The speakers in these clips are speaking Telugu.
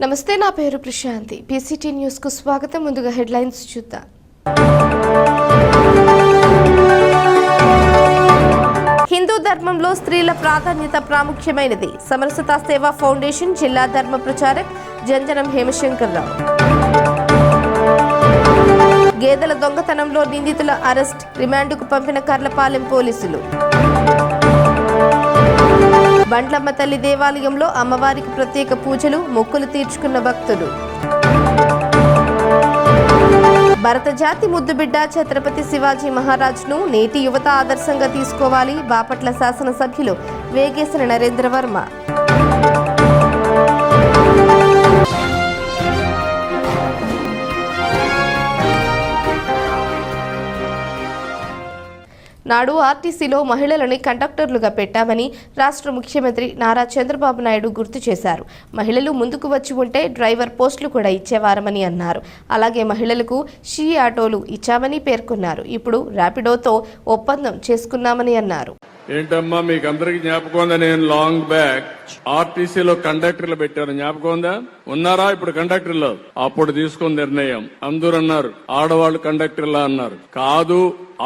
నమస్తే, నా పేరు ప్రశాంతి. పీసీటీ న్యూస్ కు స్వాగతం. ముందుగా హెడ్లైన్స్ చూద్దాం. హిందూ ధర్మంలో స్త్రీల ప్రాధాన్యత ప్రాముఖ్యమైనది. సమరసత సేవా ఫౌండేషన్ జిల్లా ధర్మ ప్రచారక్ జంజనం హేమశంకర్రావు. గేదెల దొంగతనంలో నిందితుల అరెస్ట్, రిమాండ్కు పంపిన కర్లపాలెం పోలీసులు. బండ్లమ్మ తల్లి దేవాలయంలో అమ్మవారికి ప్రత్యేక పూజలు, మొక్కులు తీర్చుకున్న భక్తులు. భరత జాతి ముద్దుబిడ్డ ఛత్రపతి శివాజీ మహారాజ్ను నేటి యువత ఆదర్శంగా తీసుకోవాలి. బాపట్ల శాసనసభ్యులు వేగేశ్వర నరేంద్ర వర్మ. నాడు ఆర్టీసీలో మహిళలని కండక్టర్లుగా పెట్టామని రాష్ట్ర ముఖ్యమంత్రి నారా చంద్రబాబు నాయుడు గుర్తు చేశారు. మహిళలు ముందుకు వచ్చి ఉంటే డ్రైవర్ పోస్టులు కూడా ఇచ్చేవారమని అన్నారు. అలాగే మహిళలకు షీ ఆటోలు ఇచ్చామని పేర్కొన్నారు. ఇప్పుడు ర్యాపిడోతో ఒప్పందం చేసుకున్నామని అన్నారు. ఏంటమ్మా మీకు అందరికి జ్ఞాపకం ఉందా? నేను లాంగ్ బ్యాక్ ఆర్టీసీలో కండక్టర్లు పెట్టాను, జ్ఞాపకం ఉందా? ఉన్నారా ఇప్పుడు కండక్టర్లు? అప్పుడు తీసుకున్న నిర్ణయం అందరూ అన్నారు ఆడవాళ్ళు కండక్టర్లా అన్నారు. కాదు,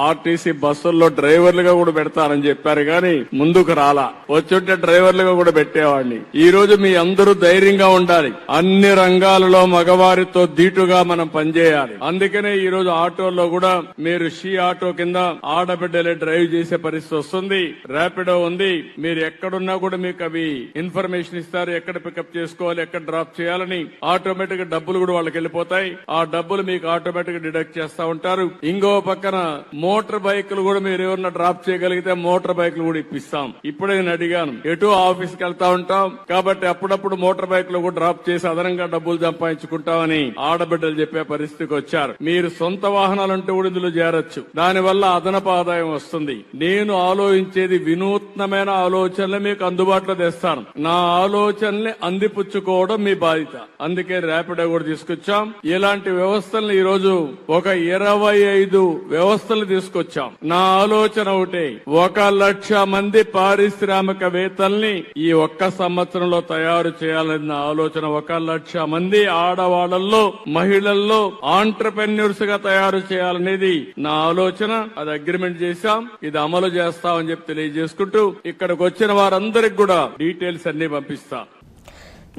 ఆర్టీసీ బస్సుల్లో డ్రైవర్లుగా కూడా పెడతారని చెప్పారు గాని ముందుకు రాలా. వచ్చుంటే డ్రైవర్లుగా కూడా పెట్టేవాడిని. ఈ రోజు మీ అందరూ ధైర్యంగా ఉండాలి. అన్ని రంగాలలో మగవారితో ధీటుగా మనం పనిచేయాలి. అందుకనే ఈ రోజు ఆటోల్లో కూడా మీరు షీ ఆటో కింద ఆడబిడ్డలే డ్రైవ్ చేసే పరిస్థితి వస్తుంది. ర్యాపిడో ఉంది. మీరు ఎక్కడున్నా కూడా మీకు అవి ఇన్ఫర్మేషన్ ఇస్తారు, ఎక్కడ పికప్ చేసుకోవాలి, ఎక్కడ డ్రాప్ చేయాలని. ఆటోమేటిక్ గా డబ్బులు కూడా వాళ్ళకి వెళ్ళిపోతాయి. ఆ డబ్బులు మీకు ఆటోమేటిక్ గా డిడక్ట్ చేస్తా ఉంటారు. ఇంకో పక్కన మోటార్ బైకులు కూడా మీరు ఎవరన్నా డ్రాప్ చేయగలిగితే మోటార్ బైకులు కూడా ఇప్పిస్తాం. ఇప్పుడే నేను అడిగాను, ఎటు ఆఫీస్కి వెళ్తా ఉంటాం కాబట్టి అప్పుడప్పుడు మోటార్ బైకులు కూడా డ్రాప్ చేసి అదనంగా డబ్బులు సంపాదించుకుంటామని ఆడబిడ్డలు చెప్పే పరిస్థితికి వచ్చారు. మీరు సొంత వాహనాలంటూ కూడా ఇందులో చేరొచ్చు. దానివల్ల అదనపు ఆదాయం వస్తుంది. నేను ఆలోచించేది వినూత్నమైన ఆలోచనలు మీకు అందుబాటులో తెస్తాను. నా ఆలోచనల్ని అందిపుచ్చుకోవడం మీ బాధ్యత. అందుకే ర్యాపిడో కూడా తీసుకొచ్చాం. ఇలాంటి వ్యవస్థలను ఈ రోజు ఒక 25 వ్యవస్థలు తీసుకొచ్చాం. నా ఆలోచన ఒకటే, 1,00,000 మంది పారిశ్రామికవేత్తల్ని ఈ ఒక్క సంవత్సరంలో తయారు చేయాలన్న ఆలోచన. 1,00,000 మంది ఆడవాళ్లలో మహిళల్లో ఆంటర్ప్రెన్యూర్స్ గా తయారు చేయాలనేది నా ఆలోచన. అది అగ్రిమెంట్ చేశాం, ఇది అమలు చేస్తామని చెప్పి తెలియజేసుకుంటూ ఇక్కడికి వచ్చిన వారందరికి కూడా డీటెయిల్స్ అన్ని పంపిస్తా.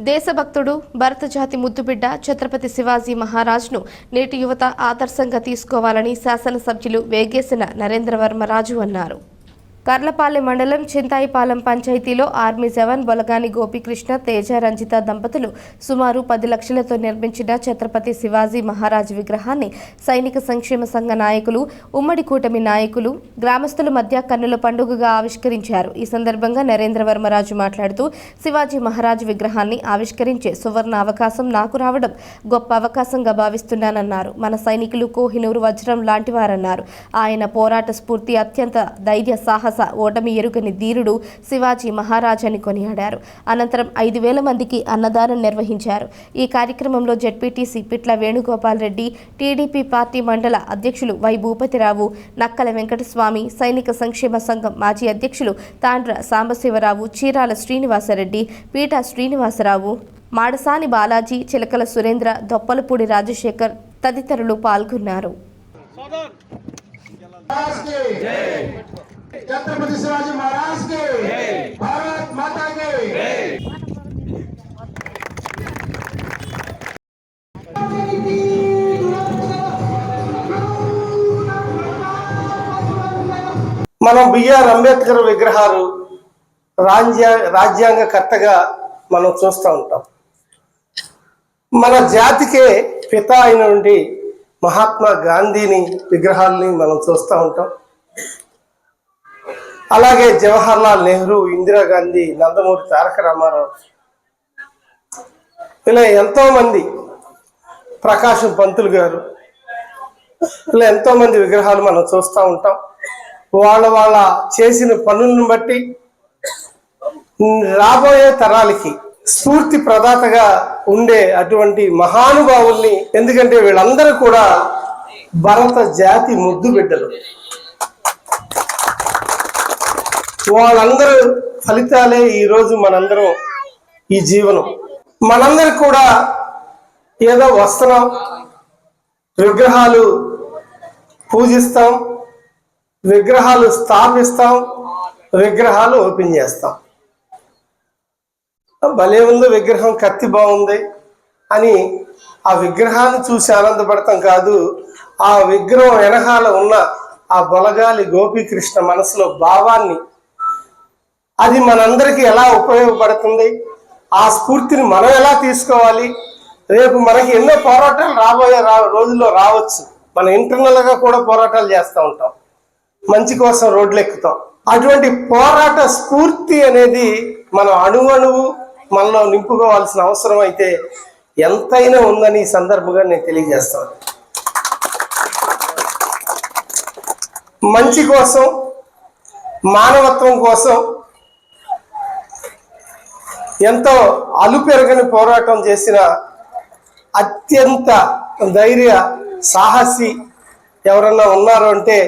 దేశభక్తుడు, భరత జాతి ముద్దుబిడ్డ ఛత్రపతి శివాజీ మహారాజ్ను నేటి యువత ఆదర్శంగా తీసుకోవాలని శాసనసభ్యులు వేగేసిన నరేంద్ర వర్మరాజు అన్నారు. కర్లపాలెం మండలం చింతాయిపాలెం పంచాయతీలో ఆర్మీ జవాన్ బొలగాని గోపీకృష్ణ, తేజ, రంజిత దంపతులు సుమారు 10 లక్షలతో నిర్మించిన ఛత్రపతి శివాజీ మహారాజ్ విగ్రహాన్ని సైనిక సంక్షేమ సంఘ నాయకులు, ఉమ్మడి కూటమి నాయకులు, గ్రామస్తుల మధ్య కన్నుల పండుగగా ఆవిష్కరించారు. ఈ సందర్భంగా నరేంద్ర వర్మరాజు మాట్లాడుతూ, శివాజీ మహారాజ్ విగ్రహాన్ని ఆవిష్కరించే సువర్ణ అవకాశం నాకు రావడం గొప్ప అవకాశంగా భావిస్తున్నానన్నారు. మన సైనికులు కోహినూరు వజ్రం లాంటివారన్నారు. ఆయన పోరాట స్ఫూర్తి, అత్యంత ధైర్య సాహస, ఓటమి ఎరుగని ధీరుడు శివాజీ మహారాజ్ అని కొనియాడారు. అనంతరం 5,000 మందికి అన్నదానం నిర్వహించారు. ఈ కార్యక్రమంలో జెడ్పీటీసీ పిట్ల వేణుగోపాల్ రెడ్డి, టీడీపీ పార్టీ మండల అధ్యక్షులు వై భూపతిరావు, నక్కల వెంకటస్వామి, సైనిక సంక్షేమ సంఘం మాజీ అధ్యక్షులు తాండ్ర సాంబశివరావు, చీరాల శ్రీనివాసరెడ్డి, పీఠా శ్రీనివాసరావు, మాడసాని బాలాజీ, చిలకల సురేంద్ర, దొప్పలపూడి రాజశేఖర్ తదితరులు పాల్గొన్నారు. छत्रपति शिवाजी महाराज के भारत माता के మనం బిఆర్ అంబేద్కర్ విగ్రహాలు రాజ్యాంగకర్తగా మనం చూస్తూ ఉంటాం. మన జాతికే పిత అయినటువంటి మహాత్మా గాంధీని విగ్రహాలని మనం చూస్తూ ఉంటాం. అలాగే జవహర్ లాల్ నెహ్రూ, ఇందిరాగాంధీ, నందమూరి తారక రామారావు, ఇలా ఎంతో మంది, ప్రకాశం పంతులు గారు, ఇలా ఎంతో మంది విగ్రహాలు మనం చూస్తూ ఉంటాం. వాళ్ళ చేసిన పనులను బట్టి రాబోయే తరాలకి స్ఫూర్తి ప్రదాతగా ఉండే అటువంటి మహానుభావుల్ని, ఎందుకంటే వీళ్ళందరూ కూడా భరత జాతి ముద్దు బిడ్డలు. వాళ్ళందరూ ఫలితాలే ఈరోజు మనందరం ఈ జీవనం. మనందరికి కూడా ఏదో వస్త్రం, విగ్రహాలు పూజిస్తాం, విగ్రహాలు స్థాపిస్తాం, విగ్రహాలు ఓపెన్ చేస్తాం. భలే ఉంది విగ్రహం, కత్తి బాగుంది అని ఆ విగ్రహాన్ని చూసి ఆనందపడతాం కాదు, ఆ విగ్రహం వెనకాల ఉన్న ఆ బొలగాలి గోపీకృష్ణ మనసులో భావాన్ని, అది మనందరికీ ఎలా ఉపయోగపడుతుంది, ఆ స్ఫూర్తిని మనం ఎలా తీసుకోవాలి, రేపు మనకి ఎన్నో పోరాటాలు రాబోయే రోజుల్లో రావచ్చు. మన ఇంటర్నల్గా కూడా పోరాటాలు చేస్తూ ఉంటాం, మంచి కోసం రోడ్లు ఎక్కుతాం. అటువంటి పోరాట స్ఫూర్తి అనేది మనం అణువణువు మనలో నింపుకోవాల్సిన అవసరం అయితే ఎంతైనా ఉందని ఈ సందర్భంగా నేను తెలియజేస్తాను. మంచి కోసం, మానవత్వం కోసం ఎంతో అలుపెరగని పోరాటం చేసిన అత్యంత ధైర్య సాహసి ఎవరన్నా ఉన్నారు అంటే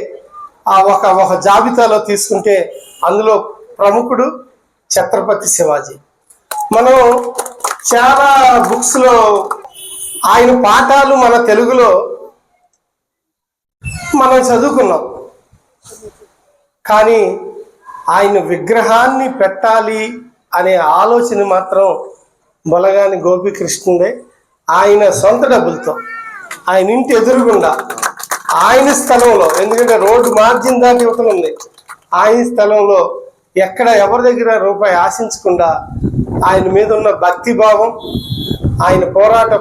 ఒక జాబితాలో తీసుకుంటే అందులో ప్రముఖుడు ఛత్రపతి శివాజీ. మనం చాలా బుక్స్లో ఆయన పాఠాలు మన తెలుగులో మనం చదువుకున్నాం, కానీ ఆయన విగ్రహాన్ని పెట్టాలి అనే ఆలోచన మాత్రం బొలగాని గోపీకృష్ణుడే. ఆయన సొంత డబ్బులతో ఆయన ఇంటి ఎదురుగుండా ఆయన స్థలంలో, ఎందుకంటే రోడ్డు మార్జిన్ దాటి యువతలు ఉంది, ఆయన స్థలంలో ఎక్కడ ఎవరి దగ్గర రూపాయి ఆశించకుండా ఆయన మీద ఉన్న భక్తి భావం, ఆయన పోరాట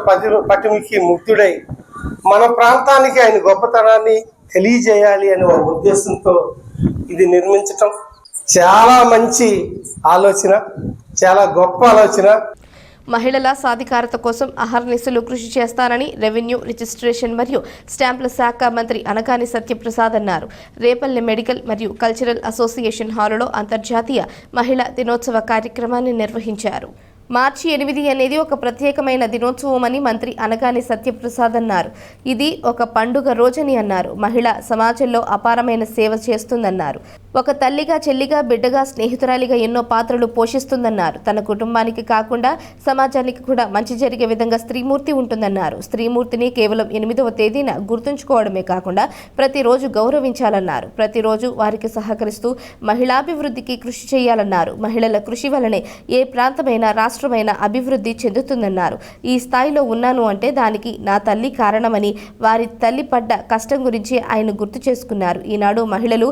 పటిమికి ముక్తుడై మన ప్రాంతానికి ఆయన గొప్పతనాన్ని తెలియజేయాలి అనే ఒక ఉద్దేశంతో ఇది నిర్మించటం చాలా మంచి ఆలోచన, చాలా గొప్ప ఆలోచన. మహిళల సాధికారత కోసం అహర్నిశలు కృషి చేస్తానని రెవెన్యూ, రిజిస్ట్రేషన్ మరియు స్టాంపుల శాఖ మంత్రి అనగాని సత్యప్రసాద్ అన్నారు. రేపల్లె మెడికల్ మరియు కల్చరల్ అసోసియేషన్ హాలులో అంతర్జాతీయ మహిళా దినోత్సవ కార్యక్రమాన్ని నిర్వహించారు. మార్చి 8 అనేది ఒక ప్రత్యేకమైన దినోత్సవం అని మంత్రి అనగాని సత్యప్రసాద్ అన్నారు. ఇది ఒక పండుగ రోజని అన్నారు. మహిళ సమాజంలో అపారమైన సేవ చేస్తుందన్నారు. ఒక తల్లిగా, చెల్లిగా, బిడ్డగా, స్నేహితురాలిగా ఎన్నో పాత్రలు పోషిస్తుందన్నారు. తన కుటుంబానికి కాకుండా సమాజానికి కూడా మంచి జరిగే విధంగా స్త్రీమూర్తి ఉంటుందన్నారు. స్త్రీమూర్తిని కేవలం 8వ తేదీన గుర్తుంచుకోవడమే కాకుండా ప్రతిరోజు గౌరవించాలన్నారు. ప్రతిరోజు వారికి సహకరిస్తూ మహిళాభివృద్ధికి కృషి చేయాలన్నారు. మహిళల కృషి వలనే ఏ ప్రాంతమైనా రాష్ట్రమైన అభివృద్ధి చెందుతుందన్నారు. ఈ స్థాయిలో ఉన్నాను అంటే దానికి నా తల్లి కారణమని, వారి తల్లి పడ్డ కష్టం గురించి ఆయన గుర్తు చేసుకున్నారు. ఈనాడు మహిళలు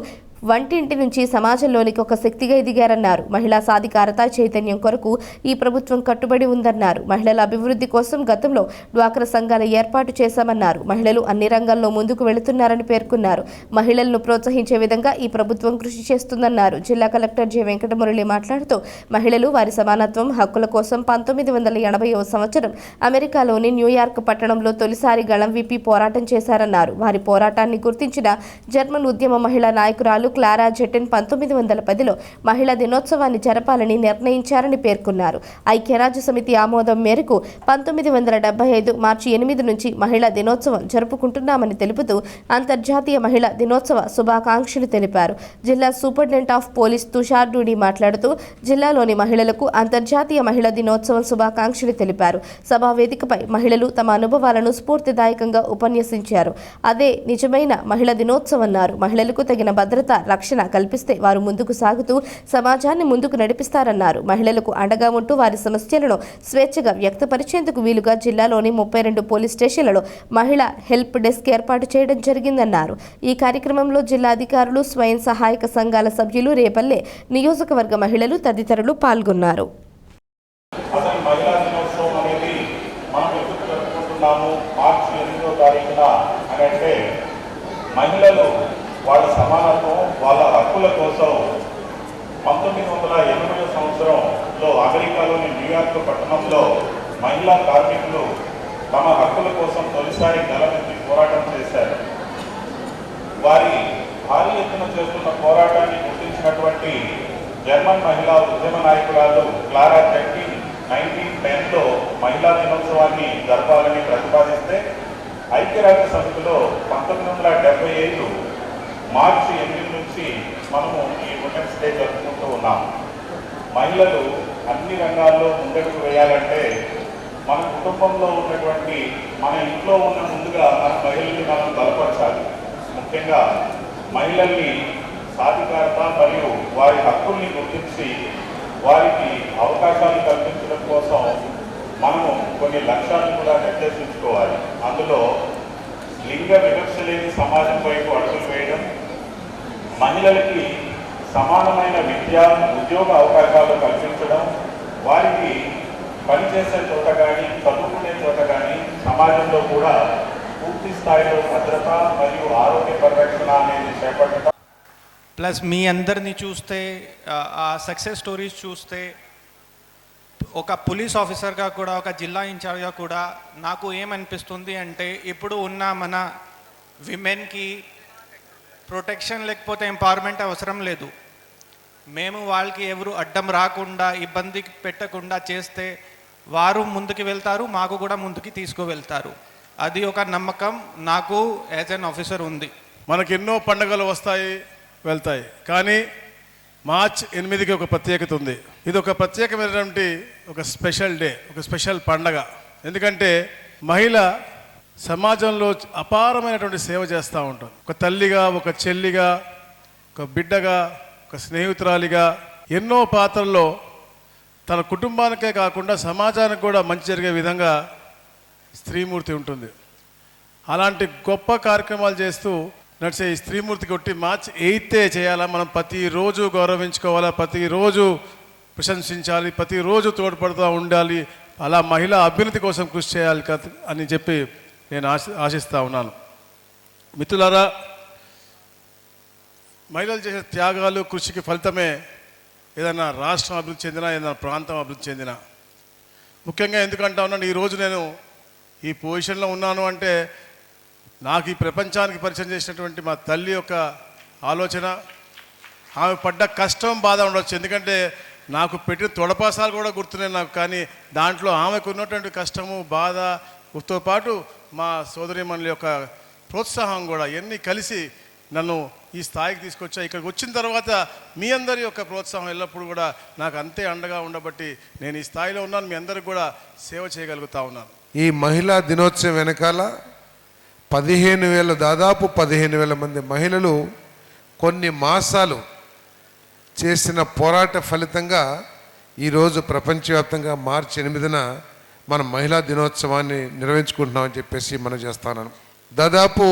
వంటింటి నుంచి సమాజంలోనికి ఒక శక్తిగా ఎదిగారన్నారు. మహిళా సాధికారత చైతన్యం కొరకు ఈ ప్రభుత్వం కట్టుబడి ఉందన్నారు. మహిళల అభివృద్ధి కోసం గతంలో డ్వాక్రా సంఘాల ఏర్పాటు చేశామన్నారు. మహిళలు అన్ని రంగాల్లో ముందుకు వెళుతున్నారని పేర్కొన్నారు. మహిళలను ప్రోత్సహించే విధంగా ఈ ప్రభుత్వం కృషి చేస్తుందన్నారు. జిల్లా కలెక్టర్ జె వెంకటమురళి మాట్లాడుతూ మహిళలు వారి సమానత్వం, హక్కుల కోసం 1980వ సంవత్సరం అమెరికాలోని న్యూయార్క్ పట్టణంలో తొలిసారి గళం విప్పి పోరాటం చేశారన్నారు. వారి పోరాటాన్ని గుర్తించిన జర్మన్ ఉద్యమ మహిళా నాయకురాలు క్లారా జెటెన్ 1910లో మహిళా దినోత్సవాన్ని జరపాలని నిర్ణయించారని పేర్కొన్నారు. ఐక్యరాజ్య సమితి ఆమోదం మేరకు 1975 మార్చి 8 నుంచి మహిళా దినోత్సవం జరుపుకుంటున్నామని తెలుపుతూ అంతర్జాతీయ మహిళా దినోత్సవ శుభాకాంక్షలు తెలిపారు. జిల్లా సూపరింటెండెంట్ ఆఫ్ పోలీస్ తుషార్ డూడి మాట్లాడుతూ జిల్లాలోని మహిళలకు అంతర్జాతీయ మహిళా దినోత్సవం శుభాకాంక్షలు తెలిపారు. సభా వేదికపై మహిళలు తమ అనుభవాలను స్ఫూర్తిదాయకంగా ఉపన్యసించారు. అదే నిజమైన మహిళా దినోత్సవమన్నారు. మహిళలకు తగిన భద్రత, రక్షణ కల్పిస్తే వారు ముందుకు సాగుతూ సమాజాన్ని ముందుకు నడిపిస్తారన్నారు. మహిళలకు అండగా ఉంటూ వారి సమస్యలను స్వేచ్ఛగా వ్యక్తపరిచేందుకు వీలుగా జిల్లాలోని 32 పోలీస్ స్టేషన్లలో మహిళా హెల్ప్ డెస్క్ ఏర్పాటు చేయడం జరిగిందన్నారు. ఈ కార్యక్రమంలో జిల్లా అధికారులు, స్వయం సహాయక సంఘాల సభ్యులు, రేపల్లె నియోజకవర్గ మహిళలు తదితరులు పాల్గొన్నారు. మహిళలు వాళ్ళ సమానత్వం, వాళ్ళ హక్కుల కోసం 1980 సంవత్సరంలో అమెరికాలోని న్యూయార్క్ పట్టణంలో మహిళా కార్మికులు తమ హక్కుల కోసం తొలిసారి గళమెత్తి పోరాటం చేశారు. వారి భారీ ఎత్తున చేస్తున్న పోరాటాన్ని గుర్తించినటువంటి జర్మన్ మహిళా ఉద్యమ నాయకురాలు క్లారా జెటెన్ 1910లో మహిళా దినోత్సవాన్ని జరపాలని ప్రతిపాదిస్తే ఐక్యరాజ్య సమితిలో 1975 మార్చి 8 నుంచి మనము ఈ ఉమెన్స్ డే జరుపుకుంటూ ఉన్నాం. మహిళలు అన్ని రంగాల్లో ముందడుగు వేయాలంటే మన కుటుంబంలో ఉన్నటువంటి మన ఇంట్లో ఉన్న ముందుగా మన మహిళల్ని మనం బలపరచాలి. ముఖ్యంగా మహిళల్ని సాధికారత మరియు వారి హక్కుల్ని గుర్తించి వారికి అవకాశాలు కల్పించడం కోసం మనము కొన్ని లక్ష్యాలను కూడా నిర్దేశించుకోవాలి. అందులో లింగ వివక్ష లేని సమాజం వైపు అడుగులు వేయడం, మహిళలకి సమానమైన విద్య ఉద్యోగ అవకాశాలు కల్పించడం, వారికి పనిచేసే చోట కానీ చదువుకునే చోట కానీ సమాజంలో కూడా పూర్తి స్థాయిలో భద్రత మరియు ఆరోగ్య పరిరక్షణ అనేది చేపట్టడం. ప్లస్ మీ అందరినీ చూస్తే ఆ సక్సెస్ స్టోరీస్ చూస్తే ఒక పోలీస్ ఆఫీసర్గా కూడా ఒక జిల్లా ఇన్ఛార్జ్గా కూడా నాకు ఏమనిపిస్తుంది అంటే ఇప్పుడు ఉన్న మన విమెన్కి ప్రొటెక్షన్ లేకపోతే ఎంపవర్మెంట్ అవసరం లేదు. మేము వాళ్ళకి ఎవరు అడ్డం రాకుండా ఇబ్బంది పెట్టకుండా చేస్తే వారు ముందుకు వెళ్తారు, మాకు కూడా ముందుకు తీసుకువెళ్తారు. అది ఒక నమ్మకం నాకు యాజ్ అన్ ఆఫీసర్ ఉంది. మనకి ఎన్నో పండుగలు వస్తాయి వెళ్తాయి, కానీ మార్చ్ 8కి ఒక ప్రత్యేకత ఉంది. ఇది ఒక ప్రత్యేకమైనటువంటి ఒక స్పెషల్ డే, ఒక స్పెషల్ పండగ. ఎందుకంటే మహిళ సమాజంలో అపారమైనటువంటి సేవ చేస్తూ ఉంటుంది. ఒక తల్లిగా, ఒక చెల్లిగా, ఒక బిడ్డగా, ఒక స్నేహితురాలిగా ఎన్నో పాత్రల్లో తన కుటుంబానికే కాకుండా సమాజానికి కూడా మంచి జరిగే విధంగా స్త్రీమూర్తి ఉంటుంది. అలాంటి గొప్ప కార్యక్రమాలు చేస్తూ నడిచే ఈ స్త్రీమూర్తి కొట్టి మార్చ్ 8 చేయాలా, మనం ప్రతిరోజు గౌరవించుకోవాలా, ప్రతిరోజు ప్రశంసించాలి, ప్రతిరోజు తోడ్పడుతూ ఉండాలి, అలా మహిళా అభ్యున్నతి కోసం కృషి చేయాలి అని చెప్పి నేను ఆశిస్తూ ఉన్నాను. మిత్రులారా, మహిళలు చేసే త్యాగాలు కృషికి ఫలితమే ఏదైనా రాష్ట్రం అభివృద్ధి చెందినా, ఏదైనా ప్రాంతం అభివృద్ధి చెందినా. ముఖ్యంగా ఎందుకంటా ఉన్నాను, ఈరోజు నేను ఈ పొజిషన్లో ఉన్నాను అంటే నాకు ఈ ప్రపంచానికి పరిచయం చేసినటువంటి మా తల్లి యొక్క ఆలోచన, ఆమె పడ్డ కష్టం, బాధ ఉండొచ్చు. ఎందుకంటే నాకు పెట్టిన తొడపాసాలు కూడా గుర్తున్నాయి నాకు, కానీ దాంట్లో ఆమెకు ఉన్నటువంటి కష్టము, బాధతో పాటు మా సోదరీమణుల యొక్క ప్రోత్సాహం కూడా ఎన్ని కలిసి నన్ను ఈ స్థాయికి తీసుకొచ్చా. ఇక్కడికి వచ్చిన తర్వాత మీ అందరి యొక్క ప్రోత్సాహం ఎల్లప్పుడూ కూడా నాకు అంతే అండగా ఉండబట్టి నేను ఈ స్థాయిలో ఉన్నాను, మీ అందరికి కూడా సేవ చేయగలుగుతా ఉన్నాను. ఈ మహిళా దినోత్సవం వెనకాల 15,000 దాదాపు 15,000 మంది మహిళలు కొన్ని మాసాలు చేసిన పోరాట ఫలితంగా ఈరోజు ప్రపంచవ్యాప్తంగా మార్చి 8న మనం మహిళా దినోత్సవాన్ని నిర్వహించుకుంటున్నామని చెప్పేసి మనం చేస్తున్నాను. దాదాపు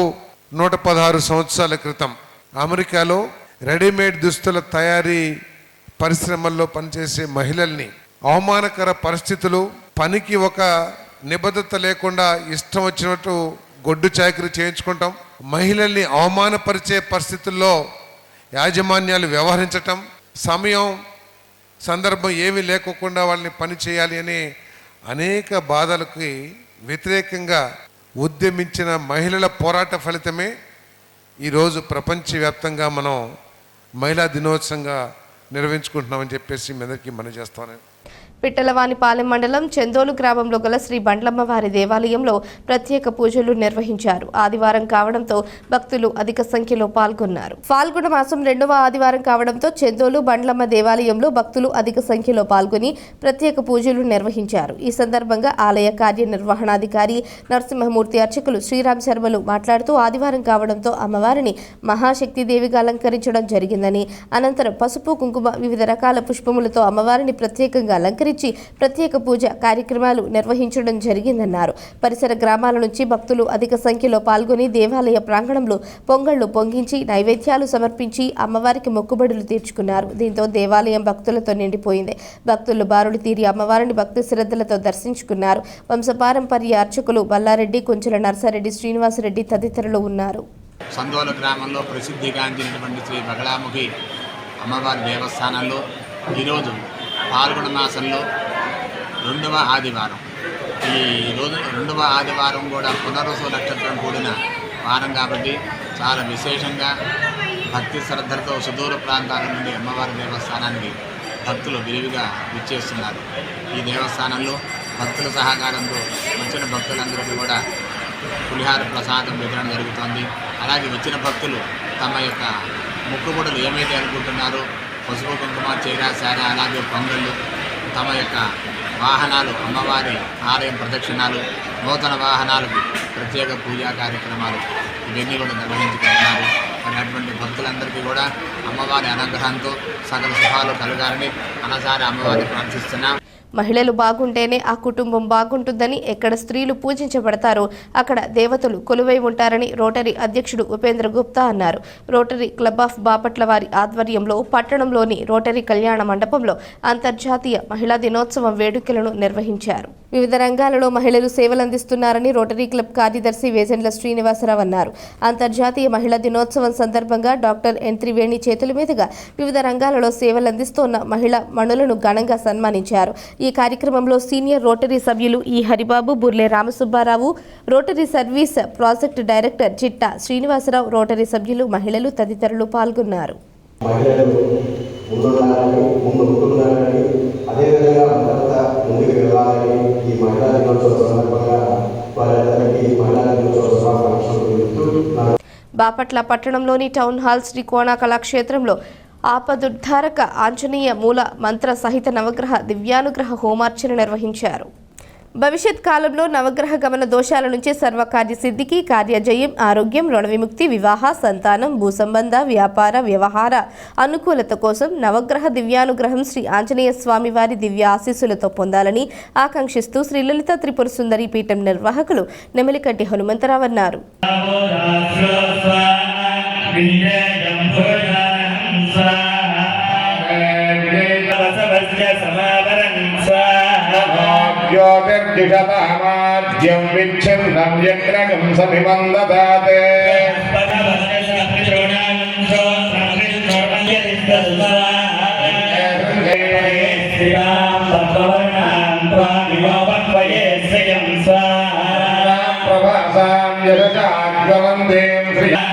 116 సంవత్సరాల క్రితం అమెరికాలో రెడీమేడ్ దుస్తుల తయారీ పరిశ్రమల్లో పనిచేసే మహిళల్ని అవమానకర పరిస్థితులు, పనికి ఒక నిబద్ధత లేకుండా ఇష్టం వచ్చినట్టు గొడ్డు చాకరీ చేయించుకుంటాం, మహిళల్ని అవమానపరిచే పరిస్థితుల్లో యాజమాన్యాలు వ్యవహరించటం, సమయం సందర్భం ఏమీ లేకోకుండా వాళ్ళని పని చేయాలి అనే అనేక బాధలకి వ్యతిరేకంగా ఉద్యమించిన మహిళల పోరాట ఫలితమే ఈరోజు ప్రపంచవ్యాప్తంగా మనం మహిళా దినోత్సవంగా నిర్వహించుకుంటున్నామని చెప్పేసి మీ అందరికీ మనం చేస్తాను. పిట్టలవానిపాలెం మండలం చందోలు గ్రామంలో గల శ్రీ బండ్లమ్మవారి దేవాలయంలో ప్రత్యేక పూజలు నిర్వహించారు. ఆదివారం కావడంతో భక్తులు అధిక సంఖ్యలో పాల్గొన్నారు. ఫాల్గుణ మాసం 2వ ఆదివారం కావడంతో చందోలు బండ్లమ్మ దేవాలయంలో భక్తులు అధిక సంఖ్యలో పాల్గొని ప్రత్యేక పూజలు నిర్వహించారు. ఈ సందర్భంగా ఆలయ కార్యనిర్వహణాధికారి నరసింహమూర్తి అర్చకులు శ్రీరామ్ శర్మలు మాట్లాడుతూ ఆదివారం కావడంతో అమ్మవారిని మహాశక్తిదేవిగా అలంకరించడం జరిగిందని, అనంతరం పసుపు, కుంకుమ, వివిధ రకాల పుష్పములతో అమ్మవారిని ప్రత్యేకంగా అలంకరించి ప్రత్యేక పూజ కార్యక్రమాలు నిర్వహించడం జరిగిందన్నారు. పరిసర గ్రామాల నుంచి భక్తులు అధిక సంఖ్యలో పాల్గొని దేవాలయ ప్రాంగణంలో పొంగళ్లు పొంగించి నైవేద్యాలు సమర్పించి అమ్మవారికి మొక్కుబడులు తీర్చుకున్నారు. దీంతో దేవాలయం భక్తులతో నిండిపోయింది. భక్తులు బారులు తీరి అమ్మవారిని భక్తి శ్రద్ధలతో దర్శించుకున్నారు. వంశపారంపర్య అర్చకులు బల్లారెడ్డి, కుంచెల నర్సారెడ్డి, శ్రీనివాసరెడ్డి తదితరులు ఉన్నారు. సందోల గ్రామంలో ప్రసిద్ధిగాంచినటువంటి శ్రీ బగళాముఖి అమ్మవారి దేవస్థానంలో ఈరోజు పాల్గొన మాసంలో 2వ ఆదివారం. ఈ రోజు 2వ ఆదివారం కూడా పునరుసు నక్షత్రం కూడిన వారం కాబట్టి చాలా విశేషంగా భక్తి శ్రద్ధలతో సుదూర ప్రాంతాల నుండి అమ్మవారి దేవస్థానానికి భక్తులు విరివిగా విచ్చేస్తున్నారు. ఈ దేవస్థానంలో భక్తుల సహకారంతో వచ్చిన భక్తులందరికీ కూడా పులిహార ప్రసాదం వితరణ జరుగుతోంది. అలాగే వచ్చిన భక్తులు తమ యొక్క మొక్కుబడులు ఏమైతే అనుకుంటున్నారో పసుపు, కుంకుమ, చీర, సార, అలాగే పొంగళ్ళు, తమ యొక్క వాహనాలు అమ్మవారి ఆలయం ప్రదక్షిణాలు, నూతన వాహనాలకు ప్రత్యేక పూజా కార్యక్రమాలు ఇవన్నీ కూడా నిర్వహించుకుంటున్నారు. మరి అటువంటి భక్తులందరికీ కూడా అమ్మవారి అనుగ్రహంతో సకల శుభాలు కలగాలని మనసారి అమ్మవారిని ప్రార్థిస్తున్నాం. మహిళలు బాగుంటేనే ఆ కుటుంబం బాగుంటుందని, ఎక్కడ స్త్రీలు పూజించబడతారో అక్కడ దేవతలు కొలువై ఉంటారని రోటరీ అధ్యక్షుడు ఉపేంద్ర గుప్తా అన్నారు. రోటరీ క్లబ్ ఆఫ్ బాపట్ల వారి ఆధ్వర్యంలో పట్టణంలోని రోటరీ కళ్యాణ మండపంలో అంతర్జాతీయ మహిళా దినోత్సవం వేడుకలను నిర్వహించారు. వివిధ రంగాలలో మహిళలు సేవలందిస్తున్నారని రోటరీ క్లబ్ కార్యదర్శి వేజెండ్ల శ్రీనివాసరావు అన్నారు. అంతర్జాతీయ మహిళా దినోత్సవం సందర్భంగా డాక్టర్ ఎన్ త్రివేణి చేతుల మీదుగా వివిధ రంగాలలో సేవలందిస్తున్న మహిళా మణులను ఘనంగా సన్మానించారు. ఈ కార్యక్రమంలో సీనియర్ రోటరీ సభ్యులు E Haribabu, Burle Ramasubbarao, Rotary service project director Chitta Srinivasarao, rotary సభ్యులు, మహిళలు తదితరులు పాల్గొన్నారు. బాపట్ల పట్టణంలోని టౌన్ హాల్ శ్రీ కోణ కళాక్షేత్రంలో ఆపదుద్ధారక ఆంజనేయ మూల మంత్ర సహిత నవగ్రహ దివ్యానుగ్రహ హోమార్చన నిర్వహించారు. భవిష్యత్ కాలంలో నవగ్రహ గమన దోషాల నుంచి సర్వకార్య సిద్ధికి, కార్యజయం, ఆరోగ్యం, రుణ విముక్తి, వివాహ, సంతానం, భూసంబంధ, వ్యాపార, వ్యవహార అనుకూలత కోసం నవగ్రహ దివ్యానుగ్రహం శ్రీ ఆంజనేయ స్వామి వారి దివ్య ఆశీస్సులతో పొందాలని ఆకాంక్షిస్తూ శ్రీ లలిత త్రిపుర సుందరి పీఠం నిర్వాహకులు నెమలికంటి హనుమంతరావు అన్నారు. జ్యోతిర్దిశతామాద్యం విచ్ఛిన్నం యగ్రగం సమిమందదాతే ప్రభాసాం యజాగ్రవందేం శ్రియా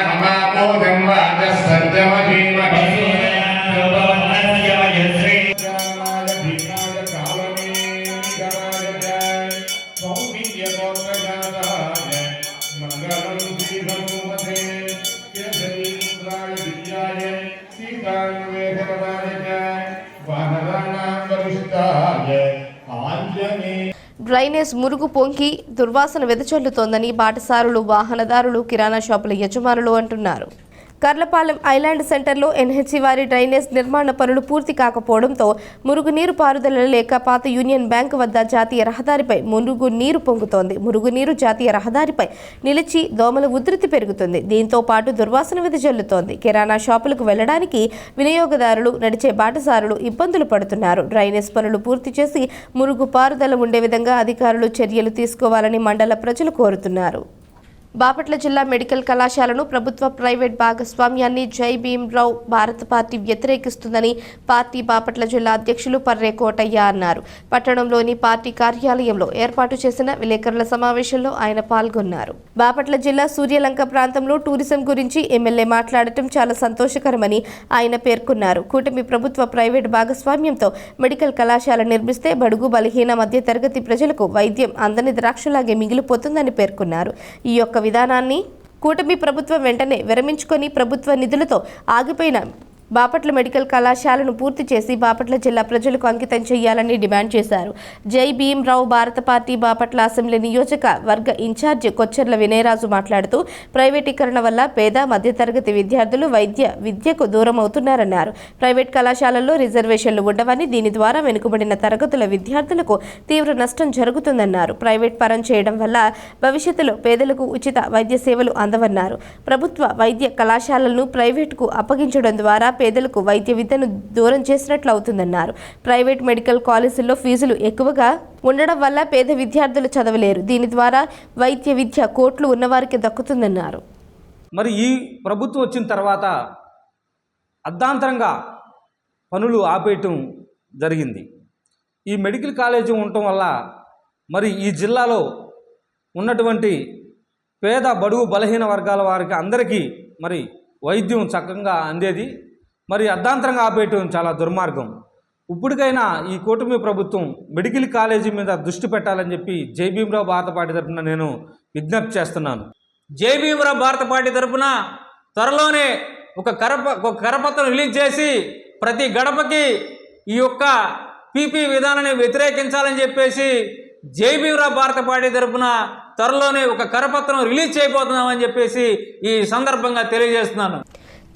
మమాపోదం వాచస్సత్యమధీమహి డ్రైనేజ్ మురుగు పొంగి దుర్వాసన వెదజల్లుతోందని బాటసారులు, వాహనదారులు, కిరాణా షాపుల యజమానులు అంటున్నారు. కర్లపాలెం ఐలాండ్ సెంటర్లో ఎన్హెచ్సి వారి డ్రైనేజ్ నిర్మాణ పనులు పూర్తి కాకపోవడంతో మురుగునీరు పారుదల లేక పాత యూనియన్ బ్యాంక్ వద్ద జాతీయ రహదారిపై మురుగునీరు పొంగుతోంది. మురుగునీరు జాతీయ రహదారిపై నిలిచి దోమల ఉధృతి పెరుగుతుంది. దీంతో పాటు దుర్వాసన వెదజల్లుతోంది. కిరాణా షాపులకు వెళ్లడానికి వినియోగదారులు, నడిచే బాటసారులు ఇబ్బందులు పడుతున్నారు. డ్రైనేజ్ పనులు పూర్తి చేసి మురుగు పారుదల ఉండే విధంగా అధికారులు చర్యలు తీసుకోవాలని మండల ప్రజలు కోరుతున్నారు. బాపట్ల జిల్లా మెడికల్ కళాశాలను ప్రభుత్వ ప్రైవేట్ భాగస్వామ్యాన్ని జై భీమ్రావ్ భారత పార్టీ వ్యతిరేకిస్తుందని పార్టీ బాపట్ల జిల్లా అధ్యక్షులు పర్రే కోటయ్య అన్నారు. పట్టణంలోని పార్టీ కార్యాలయంలో ఏర్పాటు చేసిన విలేకరుల సమావేశంలో ఆయన పాల్గొన్నారు. బాపట్ల జిల్లా సూర్యలంక ప్రాంతంలో టూరిజం గురించి ఎమ్మెల్యే మాట్లాడటం చాలా సంతోషకరమని ఆయన పేర్కొన్నారు. కూటమి ప్రభుత్వ ప్రైవేట్ భాగస్వామ్యంతో మెడికల్ కళాశాల నిర్మిస్తే బడుగు బలహీన మధ్య తరగతి ప్రజలకు వైద్యం అందని ద్రాక్షలాగే మిగిలిపోతుందని పేర్కొన్నారు. ఈ యొక్క విధానాన్ని కూటమి ప్రభుత్వం వెంటనే విరమించుకొని ప్రభుత్వ నిధులతో ఆగిపోయిన బాపట్ల మెడికల్ కళాశాలను పూర్తి చేసి బాపట్ల జిల్లా ప్రజలకు అంకితం చేయాలని డిమాండ్ చేశారు. జై భీమ్రావ్ భారత పార్టీ బాపట్ల అసెంబ్లీ నియోజక వర్గ ఇన్ఛార్జి కొచ్చెర్ల వినయరాజు మాట్లాడుతూ ప్రైవేటీకరణ వల్ల పేద మధ్యతరగతి విద్యార్థులు వైద్య విద్యకు దూరం అవుతున్నారన్నారు. ప్రైవేట్ కళాశాలల్లో రిజర్వేషన్లు ఉండవని, దీని ద్వారా వెనుకబడిన తరగతుల విద్యార్థులకు తీవ్ర నష్టం జరుగుతుందన్నారు. ప్రైవేట్ పరం చేయడం వల్ల భవిష్యత్తులో పేదలకు ఉచిత వైద్య సేవలు అందవన్నారు. ప్రభుత్వ వైద్య కళాశాలలను ప్రైవేటుకు అప్పగించడం ద్వారా పేదలకు వైద్య విద్యను దూరం చేసినట్లు అవుతుందన్నారు. ప్రైవేట్ మెడికల్ కాలేజీల్లో ఫీజులు ఎక్కువగా ఉండడం వల్ల పేద విద్యార్థులు చదవలేరు. దీని ద్వారా వైద్య విద్య కోట్లు ఉన్నవారికి దక్కుతుందన్నారు. మరి ఈ ప్రభుత్వం వచ్చిన తర్వాత అర్ధాంతరంగా పనులు ఆపేయటం జరిగింది. ఈ మెడికల్ కాలేజీ ఉండటం వల్ల మరి ఈ జిల్లాలో ఉన్నటువంటి పేద బడుగు బలహీన వర్గాల వారికి అందరికీ మరి వైద్యం చక్కగా అందేది. మరి అర్ధాంతరంగా ఆపేయటం చాలా దుర్మార్గం. ఇప్పటికైనా ఈ కూటమి ప్రభుత్వం మెడికల్ కాలేజీ మీద దృష్టి పెట్టాలని చెప్పి జై భీమ్రావ్ భారత పార్టీ తరఫున నేను విజ్ఞప్తి చేస్తున్నాను. జై భీమ్రావ్ భారత పార్టీ తరఫున త్వరలోనే ఒక కరపత్రం రిలీజ్ చేసి ప్రతి గడపకి ఈ యొక్క పీపీ విధానాన్ని వ్యతిరేకించాలని చెప్పేసి జై భీమరావు భారత పార్టీ తరఫున త్వరలోనే ఒక కరపత్రం రిలీజ్ చేయబోతున్నామని చెప్పేసి ఈ సందర్భంగా తెలియజేస్తున్నాను.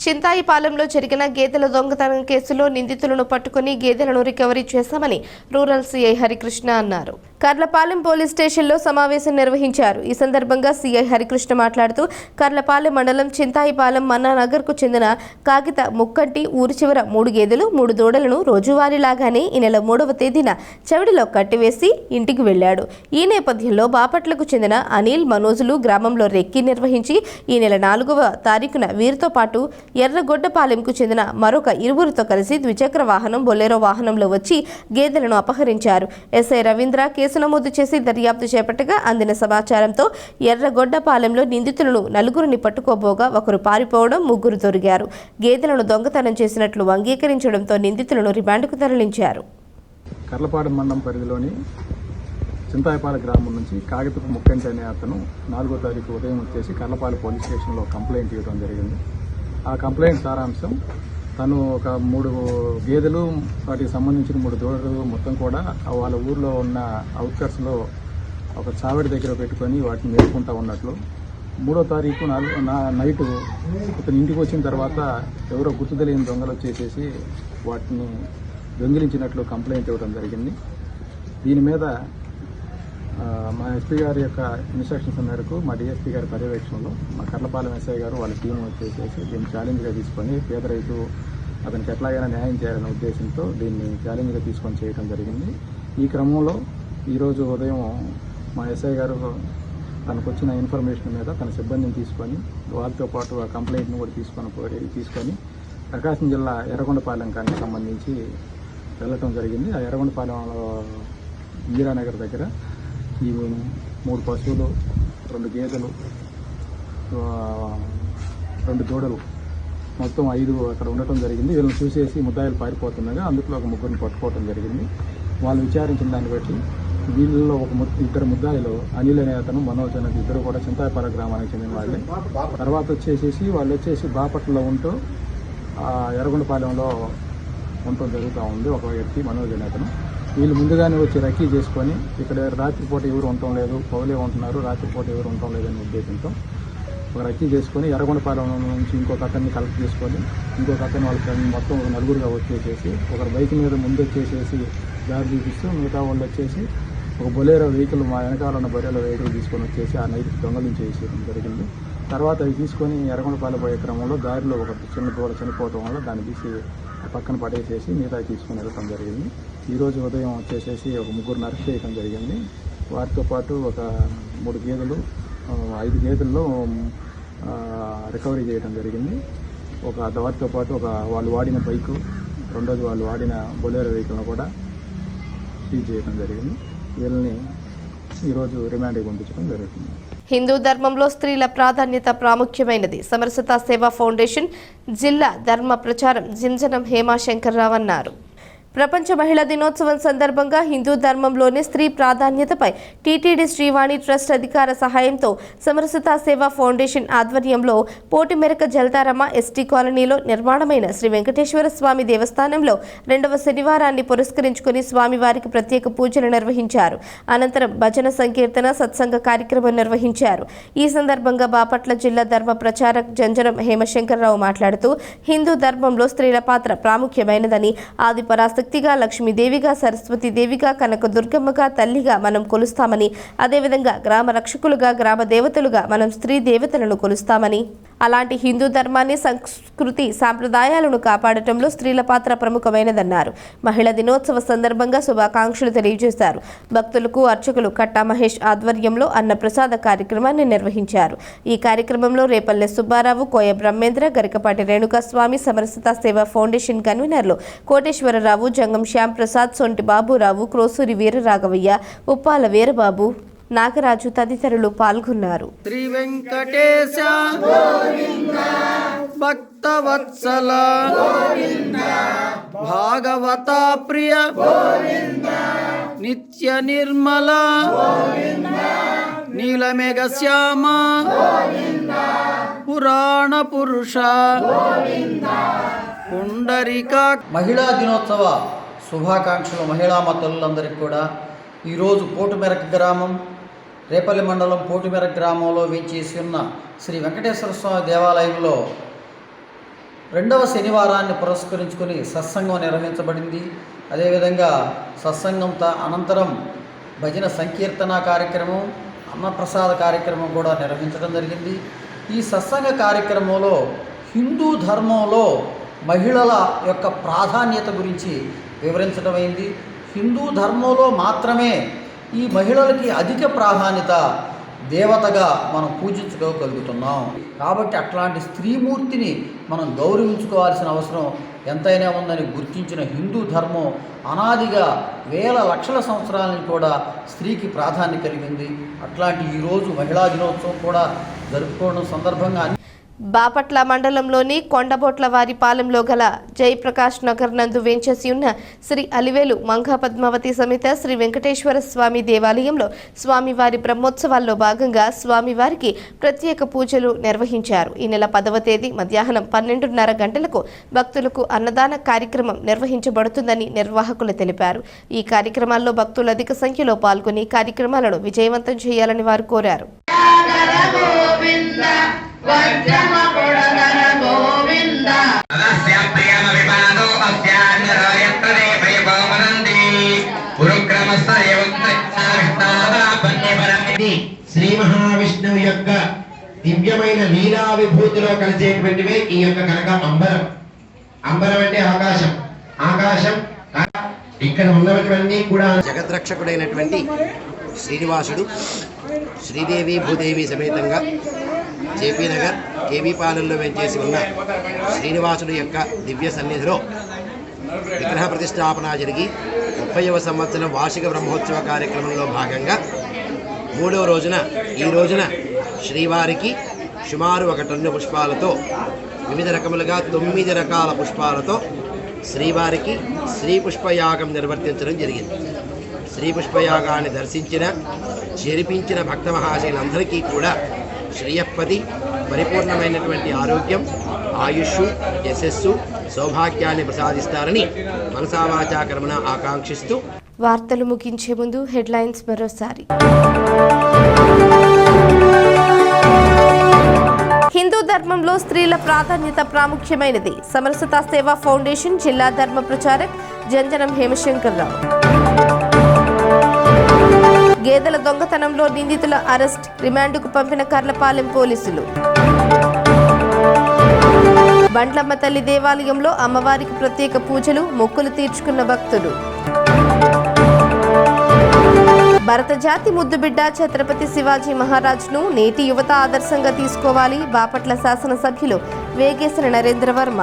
చింతాయిపాలెంలో జరిగిన గేదెల దొంగతనం కేసులో నిందితులను పట్టుకుని గేదెలను రికవరీ చేశామని రూరల్ సీఐ హరికృష్ణ అన్నారు. కర్లపాలెం పోలీస్ స్టేషన్లో సమావేశం నిర్వహించారు. ఈ సందర్భంగా సీఐ హరికృష్ణ మాట్లాడుతూ కర్లపాలెం మండలం చింతాయిపాలెం మన్నానగర్కు చెందిన కాగిత ముక్కంటి ఊరి చివర 3 గేదెలు 3 దూడలను రోజువారీలాగానే ఈ నెల 3వ తేదీన చెవిడిలో కట్టివేసి ఇంటికి వెళ్లాడు. ఈ నేపథ్యంలో బాపట్లకు చెందిన అనిల్ మనోజులు గ్రామంలో రెక్కి నిర్వహించి ఈ నెల 4వ తారీఖున వీరితో పాటు ఎర్రగొడ్డపాలెంకు చెందిన మరొక 2 కలిసి ద్విచక్ర వాహనం బొలెరో వాహనంలో వచ్చి గేదెలను అపహరించారు. ఎస్ఐ రవీంద్ర కేసు నమోదు చేసి దర్యాప్తు చేపట్టగా అందిన సమాచారంతో ఎర్రగొడ్డపాలెంలో నిందితులను 4 పట్టుకోబోగా 1 పారిపోవడం 3 దొరికారు. గేదెలను దొంగతనం చేసినట్లు అంగీకరించడంతో నిందితులను రిమాండ్కు తరలించారు. కర్లపాడు మండలం పరిధిలోని చింతాయపాలెం గ్రామం నుంచి కాగితపు ముక్కంటి అనే అతను 4వ తారీఖు ఉదయం వచ్చేసి కర్లపాలెం పోలీస్ స్టేషన్లో కంప్లైంట్ ఇవ్వడం జరిగింది. ఆ కంప్లైంట్ సారాంశం తను ఒక 3 గేదెలు వాటికి సంబంధించిన 3 దూడలు మొత్తం కూడా వాళ్ళ ఊర్లో ఉన్న అవుట్కట్స్లో ఒక చావడి దగ్గర పెట్టుకొని వాటిని మేపుకుంటూ ఉన్నట్లు 3వ తారీఖు నైటు ఇతను ఇంటికి వచ్చిన తర్వాత ఎవరో గుర్తు తెలియని దొంగలు వచ్చేసేసి వాటిని దొంగిలించినట్లు కంప్లైంట్ ఇవ్వడం జరిగింది. దీని మీద మా ఎస్పీ గారి యొక్క ఇన్స్ట్రక్షన్స్ మేరకు మా డిఎస్పీ గారి పర్యవేక్షణలో మా కర్లపాలెం ఎస్ఐ గారు వాళ్ళ టీం వచ్చేసేసి దీన్ని ఛాలెంజ్గా తీసుకొని పేద రైతు అతనికి ఎట్లాగైనా న్యాయం చేయాలనే ఉద్దేశంతో దీన్ని ఛాలెంజ్గా తీసుకొని చేయడం జరిగింది. ఈ క్రమంలో ఈరోజు ఉదయం మా ఎస్ఐ గారు తనకు వచ్చిన ఇన్ఫర్మేషన్ మీద తన సిబ్బందిని తీసుకొని వాళ్ళతో పాటు ఆ కంప్లైంట్ను కూడా తీసుకొని ప్రకాశం జిల్లా ఎర్రగొండపాలెంకానికి సంబంధించి వెళ్ళటం జరిగింది. ఆ ఎర్రగొండపాలెంలో ఈరానగర్ దగ్గర ఈ 3 పశువులు 2 గేదెలు 2 దూడలు మొత్తం 5 అక్కడ ఉండటం జరిగింది. వీళ్ళని చూసేసి ముద్దాయిలు పారిపోతుండగా అందులో ఒక 3 పట్టుకోవడం జరిగింది. వాళ్ళు విచారించిన దాన్ని బట్టి వీళ్ళలో ఒక 2 ముద్దాయిలు అనిల్ అనే అతను మనోజ్ అనే 2 కూడా చింతాయపాలెం గ్రామానికి చెందిన వాళ్ళే. తర్వాత వాళ్ళు వచ్చేసి బాపట్లలో ఉంటూ ఎర్రగొండపాలెంలో ఉండటం జరుగుతూ ఉంది. ఒక వ్యక్తి మనోజ్ అనే అతను వీళ్ళు ముందుగానే వచ్చి రక్కీ చేసుకొని ఇక్కడ రాత్రిపూట ఎవరు ఉండటం లేదు, పౌలే ఉంటున్నారు, రాత్రిపూట ఎవరు ఉండటం లేదనే ఉద్దేశంతో ఒక రక్కీ చేసుకొని ఎర్రగొండపాలెం నుంచి ఇంకొక అతన్ని కలెక్ట్ చేసుకొని ఇంకొక అతను వాళ్ళ ఫ్రెండ్ మొత్తం 4గా వచ్చేసేసి ఒకరు బైక్ మీద ముందు వచ్చేసేసి దారి చూపిస్తూ మిగతా వాళ్ళు వచ్చేసి ఒక బొలేరో వెహికల్ మా వెనకాల ఉన్న బొలేరో వెహికల్ తీసుకొని వచ్చేసి ఆ నైట్ దొంగలించేసేయడం జరిగింది. తర్వాత అవి తీసుకొని ఎర్రగొండపాలెం పోయే క్రమంలో దారిలో ఒక చిన్న దూడ చనిపోవడం వల్ల దాన్ని తీసి పక్కన పడేసేసి మిగతా తీసుకుని వెళ్ళడం జరిగింది. ఈరోజు ఉదయం వచ్చేసేసి ఒక 3 అరెస్ట్ చేయడం జరిగింది. వాటితో పాటు ఒక 3 గేదెలు 5 గేదెల్లో రికవరీ చేయడం జరిగింది. వాటితో పాటు వాళ్ళు వాడిన బైకు, రెండోది వాళ్ళు వాడిన బొలేరో వెహికల్ను కూడా సీజ్ చేయడం జరిగింది. వీళ్ళని ఈరోజు రిమాండ్కి పంపించడం జరుగుతుంది. హిందూ ధర్మంలో స్త్రీల ప్రాధాన్యత ప్రాముఖ్యమైనది. సమరసత సేవా ఫౌండేషన్ జిల్లా ధర్మ ప్రచారం జింజనం హేమాశంకర్రావు అన్నారు. ప్రపంచ మహిళా దినోత్సవం సందర్భంగా హిందూ ధర్మంలోని స్త్రీ ప్రాధాన్యతపై టీటీడీ శ్రీవాణి ట్రస్ట్ అధికార సహాయంతో సమరసత సేవా ఫౌండేషన్ ఆధ్వర్యంలో పోటిమెరక జల్దారమ్మ ఎస్టీ కాలనీలో నిర్మాణమైన శ్రీ వెంకటేశ్వర స్వామి దేవస్థానంలో 2వ శనివారాన్ని పురస్కరించుకుని స్వామివారికి ప్రత్యేక పూజలు నిర్వహించారు. అనంతరం భజన సంకీర్తన సత్సంగ కార్యక్రమం నిర్వహించారు. ఈ సందర్భంగా బాపట్ల జిల్లా ధర్మ ప్రచారక్ జంజనం హేమశంకర్రావు మాట్లాడుతూ హిందూ ధర్మంలో స్త్రీల పాత్ర ప్రాముఖ్యమైనదని, ఆది పరాశక్తిగా, లక్ష్మీదేవిగా, సరస్వతీదేవిగా, కనకదుర్గమ్మగా, తల్లిగా మనం కొలుస్తామని, అదేవిధంగా గ్రామ రక్షకులుగా, గ్రామ దేవతలుగా మనం స్త్రీ దేవతలను కొలుస్తామని, అలాంటి హిందూ ధర్మాన్ని, సంస్కృతి సాంప్రదాయాలను కాపాడటంలో స్త్రీల పాత్ర ప్రముఖమైనదన్నారు. మహిళా దినోత్సవ సందర్భంగా శుభాకాంక్షలు తెలియజేశారు. భక్తులకు అర్చకులు కట్టా మహేష్ ఆధ్వర్యంలో అన్నప్రసాద కార్యక్రమాన్ని నిర్వహించారు. ఈ కార్యక్రమంలో రేపల్లె సుబ్బారావు, కోయ బ్రహ్మేంద్ర, గరికపాటి రేణుకాస్వామి, సమరసత సేవా ఫౌండేషన్ కన్వీనర్లు కోటేశ్వరరావు, జంగం శ్యామ్ ప్రసాద్, సొంటి బాబురావు, క్రోసూరి వీరరాఘవయ్య, ఉప్పాల వీరబాబు, నాగరాజు తదితరులు పాల్గొన్నారు. శ్రీ వెంకటేశ భక్తవత్సల భాగవత ప్రియ నిత్య నిర్మల నీలమేఘ శ్యామ పురాణ పురుష పుండరిక. మహిళా దినోత్సవ శుభాకాంక్షలు మహిళా తల్లులందరికీ కూడా. ఈరోజు పోటుమెరక గ్రామం, రేపల్లి మండలం పోటుమెరక గ్రామంలో వేంచేసి ఉన్న శ్రీ వెంకటేశ్వర స్వామి దేవాలయంలో 2వ శనివారాన్ని పురస్కరించుకొని సత్సంగం నిర్వహించబడింది. అదేవిధంగా సత్సంగం అనంతరం భజన సంకీర్తన కార్యక్రమం, అన్నప్రసాద కార్యక్రమం కూడా నిర్వహించడం జరిగింది. ఈ సత్సంగ కార్యక్రమంలో హిందూ ధర్మంలో మహిళల యొక్క ప్రాధాన్యత గురించి వివరించడం అయింది. హిందూ ధర్మంలో మాత్రమే ఈ మహిళలకి అధిక ప్రాధాన్యత దేవతగా మనం పూజించుకోగలుగుతున్నాం. కాబట్టి అట్లాంటి స్త్రీమూర్తిని మనం గౌరవించుకోవాల్సిన అవసరం ఎంతైనా ఉందని గుర్తించిన హిందూ ధర్మం అనాదిగా వేల లక్షల సంవత్సరాల నుంచి కూడా స్త్రీకి ప్రాధాన్యత కలిగింది. అట్లాంటి ఈరోజు మహిళా దినోత్సవం కూడా జరుపుకోవడం సందర్భంగా బాపట్ల మండలంలోని కొండబోట్లవారిపాలెంలో గల జయప్రకాష్ నగర్ నందు వేంచేసి ఉన్న శ్రీ అలివేలు మంగా పద్మావతి సమేత శ్రీ వెంకటేశ్వర స్వామి దేవాలయంలో స్వామివారి బ్రహ్మోత్సవాల్లో భాగంగా స్వామివారికి ప్రత్యేక పూజలు నిర్వహించారు. ఈ నెల 10వ తేదీ మధ్యాహ్నం 12:30 గంటలకు భక్తులకు అన్నదాన కార్యక్రమం నిర్వహించబడుతుందని నిర్వాహకులు తెలిపారు. ఈ కార్యక్రమాల్లో భక్తులు అధిక సంఖ్యలో పాల్గొని కార్యక్రమాలను విజయవంతం చేయాలని వారు కోరారు. శ్రీ మహావిష్ణువు యొక్క దివ్యమైన లీలా విభూతిలో కలిసేటువంటివే ఈ యొక్క కనుక అంబరం. అంబరం అంటే ఆకాశం. ఆకాశం ఇక్కడ ఉన్నటువంటి కూడా జగద్రక్షకుడైనటువంటి శ్రీనివాసుడు శ్రీదేవి భూదేవి సమేతంగా జేపీ నగర్ కేబీ పాలెంలో వెంచేసి ఉన్న శ్రీనివాసుడు యొక్క దివ్య సన్నిధిలో విగ్రహ ప్రతిష్టాపన జరిగి 30వ సంవత్సరం వార్షిక బ్రహ్మోత్సవ కార్యక్రమంలో భాగంగా 3వ రోజున ఈ రోజున శ్రీవారికి సుమారు 1 టన్ను పుష్పాలతో వివిధ రకములుగా 9 రకాల పుష్పాలతో శ్రీవారికి శ్రీ పుష్పయాగం నిర్వర్తించడం జరిగింది. శ్రీ పుష్పయాగాన్ని జరిపించిన భక్త మహాశయులందరికీ కూడా శ్రేయపది పరిపూర్ణమైనటువంటి ఆరోగ్యం, ఆయుష్, యశస్సు, సౌభాగ్యాన్ని ప్రసాదిస్తారని మనసావాచా కర్మణ ఆకాంక్షిస్తూ వార్తలు ముగించే ముందు హెడ్లైన్స్ మరోసారి. హిందూ ధర్మంలో స్త్రీల ప్రాధాన్యత ప్రాముఖ్యమైనది. సమరసత సేవా ఫౌండేషన్ జిల్లా ధర్మ ప్రచారక్ జంజనం హేమశంకర్రావు. గేదెల దొంగతనంలో నిందితుల అరెస్ట్, రిమాండ్కు పంపిన కర్లపాలెం పోలీసులు. బండ్లమ్మ తల్లి దేవాలయంలో అమ్మవారికి ప్రత్యేక పూజలు, మొక్కులు తీర్చుకున్న భక్తులు. భరత జాతి ముద్దుబిడ్డ ఛత్రపతి శివాజీ మహారాజ్ను నేటి యువత ఆదర్శంగా తీసుకోవాలి. బాపట్ల శాసనసభ్యులు వేగేసిన నరేంద్రవర్మ.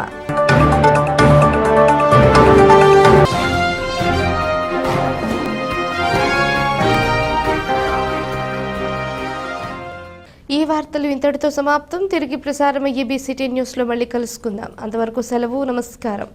ఈ వార్తలు ఇంతటితో సమాప్తం. తిరిగి ప్రసారమయ్యే BCT న్యూస్లో మళ్ళీ కలుసుకుందాం. అంతవరకు సెలవు. నమస్కారం.